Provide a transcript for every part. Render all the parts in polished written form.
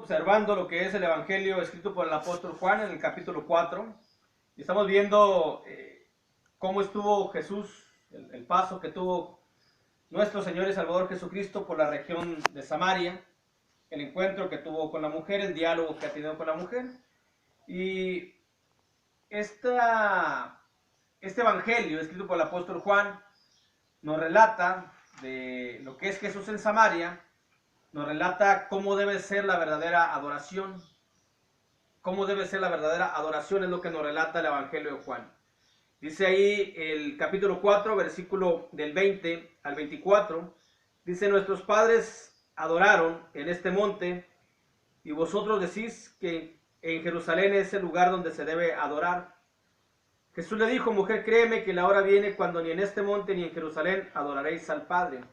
observando lo que es el Evangelio escrito por el apóstol Juan en el capítulo 4. Y estamos viendo cómo estuvo Jesús, el paso que tuvo nuestro Señor y Salvador Jesucristo por la región de Samaria, el encuentro que tuvo con la mujer, el diálogo que ha tenido con la mujer. Y este Evangelio escrito por el apóstol Juan nos relata de lo que es Jesús en Samaria, nos relata cómo debe ser la verdadera adoración. Cómo debe ser la verdadera adoración es lo que nos relata el Evangelio de Juan. Dice ahí el capítulo 4, versículo del 20 al 24, dice: nuestros padres adoraron en este monte, y vosotros decís que en Jerusalén es el lugar donde se debe adorar. Jesús le dijo: mujer, créeme que la hora viene cuando ni en este monte ni en Jerusalén adoraréis al Padre.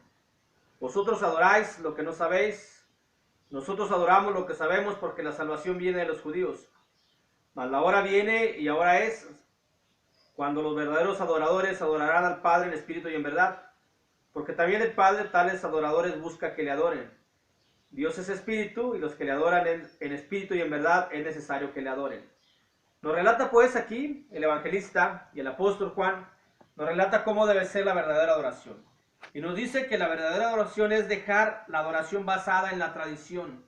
Vosotros adoráis lo que no sabéis, nosotros adoramos lo que sabemos, porque la salvación viene de los judíos. Mas la hora viene, y ahora es, cuando los verdaderos adoradores adorarán al Padre en espíritu y en verdad, porque también el Padre tales adoradores busca que le adoren. Dios es espíritu, y los que le adoran en espíritu y en verdad es necesario que le adoren. Nos relata pues aquí el evangelista y el apóstol Juan, nos relata cómo debe ser la verdadera adoración. Y nos dice que la verdadera adoración es dejar la adoración basada en la tradición,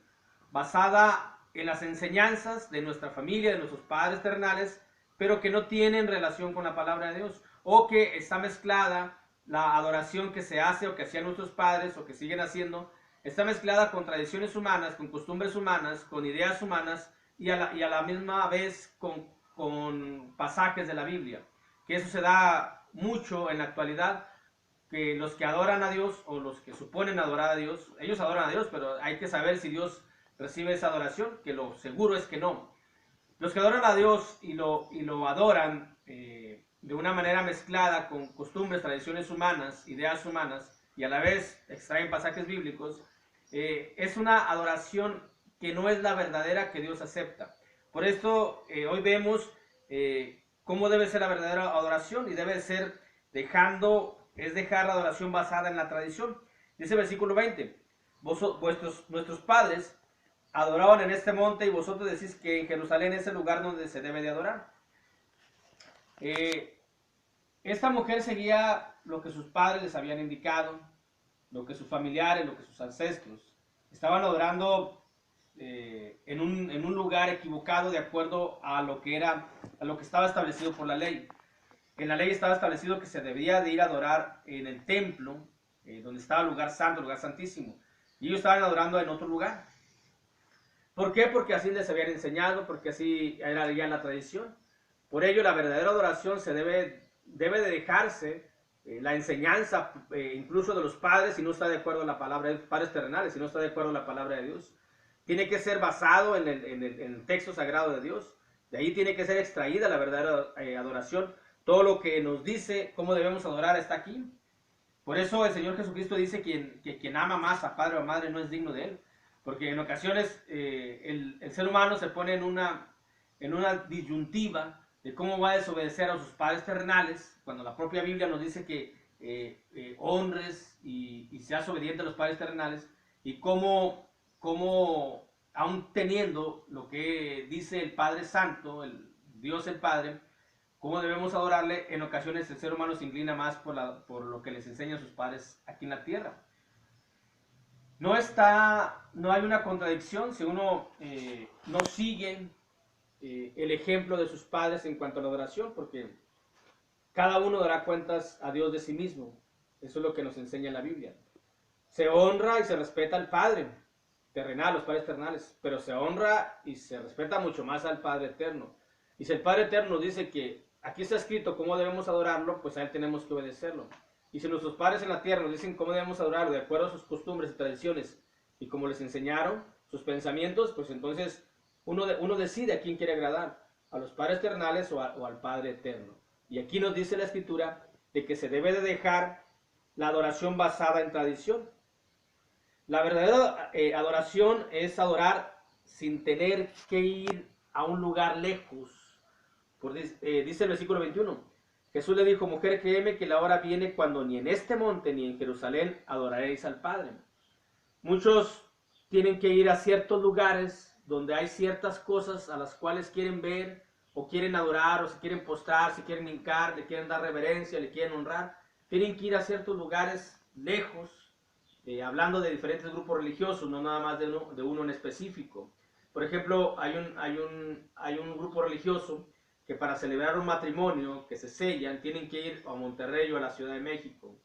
basada en las enseñanzas de nuestra familia, de nuestros padres terrenales, pero que no tienen relación con la palabra de Dios, o que está mezclada la adoración que se hace o que hacían nuestros padres o que siguen haciendo, está mezclada con tradiciones humanas, con costumbres humanas, con ideas humanas y a la misma vez con pasajes de la Biblia. Que eso se da mucho en la actualidad, que los que adoran a Dios o los que suponen adorar a Dios, ellos adoran a Dios, pero hay que saber si Dios recibe esa adoración, que lo seguro es que no. Los que adoran a Dios y lo adoran de una manera mezclada con costumbres, tradiciones humanas, ideas humanas, y a la vez extraen pasajes bíblicos, es una adoración que no es la verdadera que Dios acepta. Por esto hoy vemos cómo debe ser la verdadera adoración, y debe ser dejar la adoración basada en la tradición. Dice el versículo 20, nuestros padres adoraban en este monte, y vosotros decís que en Jerusalén es el lugar donde se debe de adorar. Esta mujer seguía lo que sus padres les habían indicado, lo que sus familiares, lo que sus ancestros. Estaban adorando en un lugar equivocado, de acuerdo a lo que estaba establecido por la ley. En la ley estaba establecido que se debía de ir a adorar en el templo, donde estaba el lugar santo, el lugar santísimo. Y ellos estaban adorando en otro lugar. ¿Por qué? Porque así les habían enseñado, porque así era ya la tradición. Por ello, la verdadera adoración debe de dejarse la enseñanza, incluso de los padres, si no está de acuerdo a la palabra de los padres terrenales, si no está de acuerdo a la palabra de Dios. Tiene que ser basado en el texto sagrado de Dios. De ahí tiene que ser extraída la verdadera adoración. Todo lo que nos dice cómo debemos adorar está aquí. Por eso el Señor Jesucristo dice que quien ama más a padre o a madre no es digno de él. Porque en ocasiones el ser humano se pone en una disyuntiva de cómo va a desobedecer a sus padres terrenales, cuando la propia Biblia nos dice que honres y seas obediente a los padres terrenales, y cómo aún teniendo lo que dice el Padre Santo, el Dios el Padre, cómo debemos adorarle. En ocasiones el ser humano se inclina más por lo que les enseñan sus padres aquí en la tierra. No hay una contradicción si uno no sigue el ejemplo de sus padres en cuanto a la adoración, porque cada uno dará cuentas a Dios de sí mismo. Eso es lo que nos enseña la Biblia. Se honra y se respeta al Padre terrenal, los padres terrenales, pero se honra y se respeta mucho más al Padre eterno. Y si el Padre eterno nos dice que aquí está escrito cómo debemos adorarlo, pues a él tenemos que obedecerlo. Y si nuestros padres en la tierra nos dicen cómo debemos adorarlo de acuerdo a sus costumbres y tradiciones, y como les enseñaron sus pensamientos, pues entonces uno decide a quién quiere agradar, a los padres terrenales o al Padre eterno. Y aquí nos dice la Escritura de que se debe de dejar la adoración basada en tradición. La verdadera adoración es adorar sin tener que ir a un lugar lejos. Dice el versículo 21, Jesús le dijo: mujer, créeme que la hora viene cuando ni en este monte ni en Jerusalén adoraréis al Padre. Muchos tienen que ir a ciertos lugares donde hay ciertas cosas a las cuales quieren ver, o quieren adorar, o se quieren postrar, se quieren hincar, le quieren dar reverencia, le quieren honrar, tienen que ir a ciertos lugares lejos, hablando de diferentes grupos religiosos, no nada más de uno en específico. Por ejemplo, hay un grupo religioso que para celebrar un matrimonio que se sellan tienen que ir a Monterrey o a la Ciudad de México.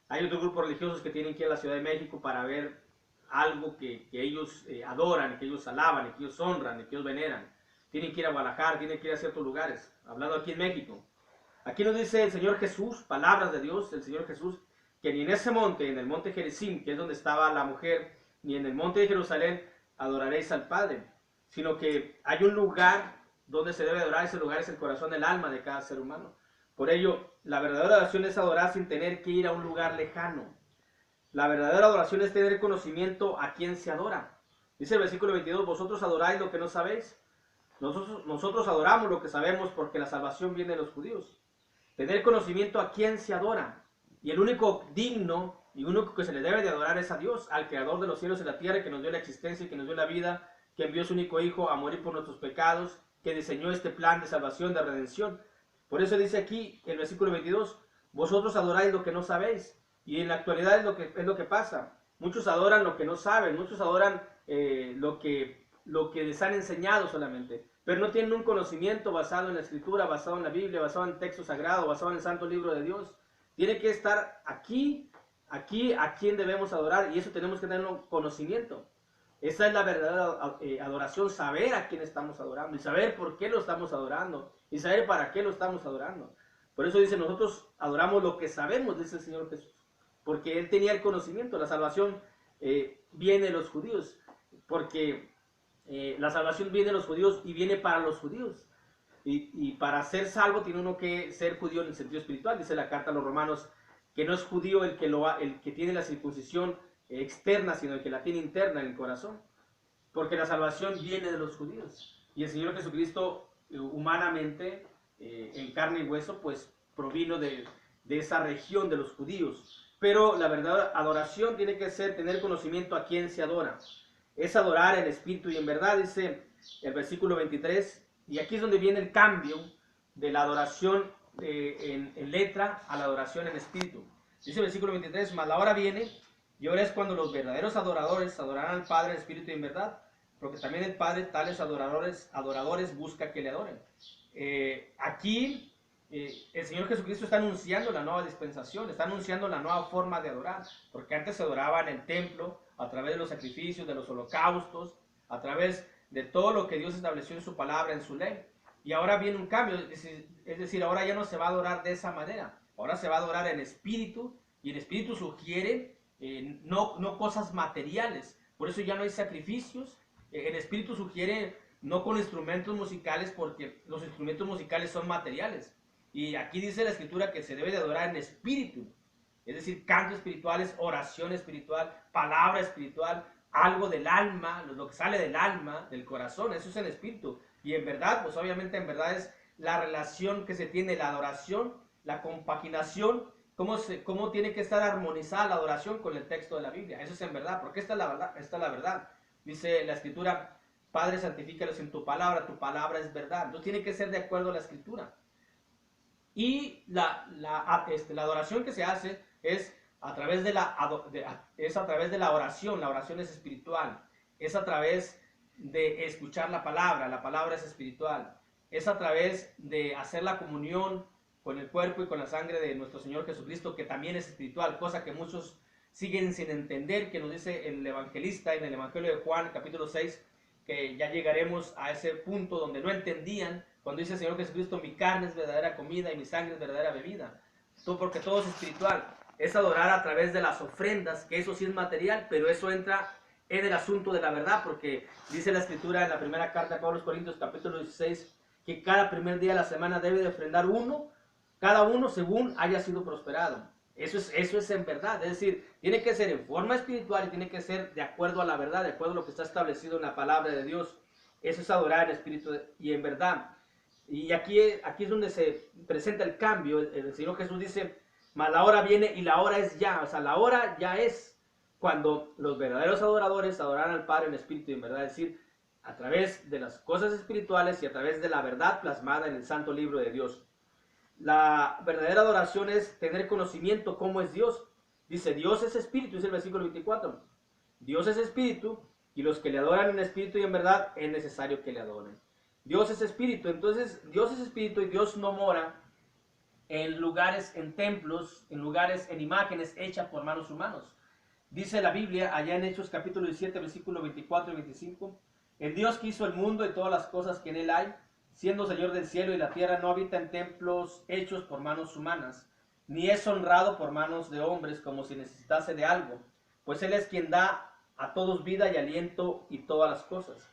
Hay otros grupos religiosos que tienen que ir a la Ciudad de México para ver algo que ellos adoran, que ellos alaban, que ellos honran, que ellos veneran. Tienen que ir a Guadalajara, tienen que ir a ciertos lugares. Hablando aquí en México. Aquí nos dice el Señor Jesús, palabras de Dios, el Señor Jesús, que ni en ese monte, en el monte Gerizim, que es donde estaba la mujer, ni en el monte de Jerusalén adoraréis al Padre, sino que hay un lugar donde se debe adorar. Ese lugar es el corazón del alma de cada ser humano. Por ello, la verdadera adoración es adorar sin tener que ir a un lugar lejano. La verdadera adoración es tener conocimiento a quién se adora. Dice el versículo 22, vosotros adoráis lo que no sabéis. Nosotros adoramos lo que sabemos porque la salvación viene de los judíos. Tener conocimiento a quién se adora. Y el único digno y único que se le debe de adorar es a Dios, al creador de los cielos y la tierra, que nos dio la existencia y que nos dio la vida, que envió a su único hijo a morir por nuestros pecados, que diseñó este plan de salvación, de redención. Por eso dice aquí el versículo 22, vosotros adoráis lo que no sabéis. Y en la actualidad es lo que pasa. Muchos adoran lo que no saben, muchos adoran lo que les han enseñado solamente, pero no tienen un conocimiento basado en la Escritura, basado en la Biblia, basado en el texto sagrado, basado en el santo libro de Dios. Tiene que estar aquí a quien debemos adorar, y eso tenemos que tener un conocimiento. Esa es la verdadera adoración, saber a quién estamos adorando, y saber por qué lo estamos adorando, y saber para qué lo estamos adorando. Por eso dice, nosotros adoramos lo que sabemos, dice el Señor Jesús, porque Él tenía el conocimiento. La salvación viene de los judíos, porque la salvación viene de los judíos y viene para los judíos. Y para ser salvo tiene uno que ser judío en el sentido espiritual. Dice la carta a los romanos que no es judío el que tiene la circuncisión externa, sino el que la tiene interna en el corazón. Porque la salvación viene de los judíos. Y el Señor Jesucristo, humanamente, en carne y hueso, pues provino de esa región de los judíos. Pero la verdadera adoración tiene que ser tener conocimiento a quién se adora. Es adorar en espíritu y en verdad, dice el versículo 23. Y aquí es donde viene el cambio de la adoración en letra a la adoración en espíritu. Dice el versículo 23, mas la hora viene, y ahora es cuando los verdaderos adoradores adorarán al Padre en espíritu y en verdad, porque también el Padre tales adoradores busca que le adoren. Aquí el Señor Jesucristo está anunciando la nueva dispensación, está anunciando la nueva forma de adorar, porque antes se adoraba en el templo, a través de los sacrificios, de los holocaustos, a través de todo lo que Dios estableció en su palabra, en su ley. Y ahora viene un cambio, es decir, ahora ya no se va a adorar de esa manera, ahora se va a adorar en espíritu, y el espíritu sugiere no cosas materiales. Por eso ya no hay sacrificios. El espíritu sugiere no con instrumentos musicales, porque los instrumentos musicales son materiales. Y aquí dice la Escritura que se debe de adorar en espíritu, es decir, canto espirituales, oración espiritual, palabra espiritual, algo del alma, lo que sale del alma, del corazón, eso es el espíritu. Y en verdad, pues obviamente en verdad es la relación que se tiene, la adoración, la compaginación, cómo tiene que estar armonizada la adoración con el texto de la Biblia. Eso es en verdad, porque esta es la verdad. Dice la Escritura, Padre, santifícalos en tu palabra es verdad. Entonces tiene que ser de acuerdo a la Escritura. Y la adoración que se hace es a través de la oración. La oración es espiritual. Es a través de escuchar la palabra es espiritual. Es a través de hacer la comunión con el cuerpo y con la sangre de nuestro Señor Jesucristo, que también es espiritual, cosa que muchos siguen sin entender, que nos dice el evangelista en el Evangelio de Juan, capítulo 6, que ya llegaremos a ese punto donde no entendían, cuando dice el Señor Jesucristo, mi carne es verdadera comida y mi sangre es verdadera bebida. Porque todo es espiritual. Es adorar a través de las ofrendas, que eso sí es material, pero eso entra en el asunto de la verdad, porque dice la Escritura en la primera carta a Pablo a los Corintios, capítulo 16, que cada primer día de la semana debe de ofrendar cada uno según haya sido prosperado. Eso es en verdad, es decir, tiene que ser en forma espiritual y tiene que ser de acuerdo a la verdad, de acuerdo a lo que está establecido en la palabra de Dios. Eso es adorar en espíritu y en verdad. Y aquí es donde se presenta el cambio. El Señor Jesús dice, mas la hora viene y la hora es ya. O sea, la hora ya es cuando los verdaderos adoradores adorarán al Padre en espíritu y en verdad. Es decir, a través de las cosas espirituales y a través de la verdad plasmada en el santo libro de Dios. La verdadera adoración es tener conocimiento cómo es Dios. Dice, Dios es espíritu, es el versículo 24. Dios es espíritu y los que le adoran en espíritu y en verdad es necesario que le adoren. Dios es espíritu, entonces Dios es espíritu y Dios no mora en lugares, en templos, en lugares, en imágenes hechas por manos humanos. Dice la Biblia, allá en Hechos capítulo 17, versículo 24 y 25, el Dios que hizo el mundo y todas las cosas que en él hay, siendo Señor del cielo y la tierra, no habita en templos hechos por manos humanas, ni es honrado por manos de hombres como si necesitase de algo, pues Él es quien da a todos vida y aliento y todas las cosas.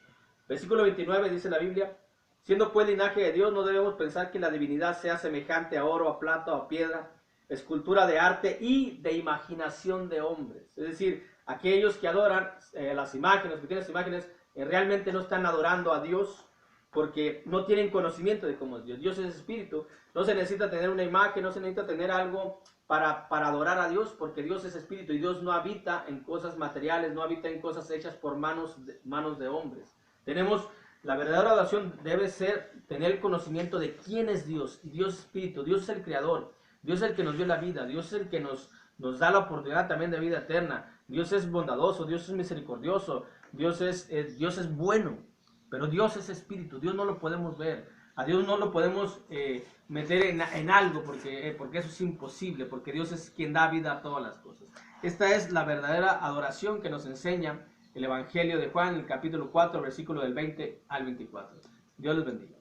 Versículo 29 dice la Biblia, siendo pues linaje de Dios, no debemos pensar que la divinidad sea semejante a oro, a plata o a piedra, escultura de arte y de imaginación de hombres. Es decir, aquellos que adoran las imágenes, que tienen las imágenes, realmente no están adorando a Dios porque no tienen conocimiento de cómo es Dios. Dios es espíritu, no se necesita tener una imagen, no se necesita tener algo para adorar a Dios, porque Dios es espíritu y Dios no habita en cosas materiales, no habita en cosas hechas por manos de hombres. Tenemos, la verdadera adoración debe ser tener conocimiento de quién es Dios, y Dios es espíritu, Dios es el creador, Dios es el que nos dio la vida, Dios es el que nos da la oportunidad también de vida eterna, Dios es bondadoso, Dios es misericordioso, Dios es bueno, pero Dios es espíritu, Dios no lo podemos ver, a Dios no lo podemos meter en algo porque eso es imposible, porque Dios es quien da vida a todas las cosas. Esta es la verdadera adoración que nos enseña el Evangelio de Juan, el capítulo 4, versículo del 20 al 24. Dios les bendiga.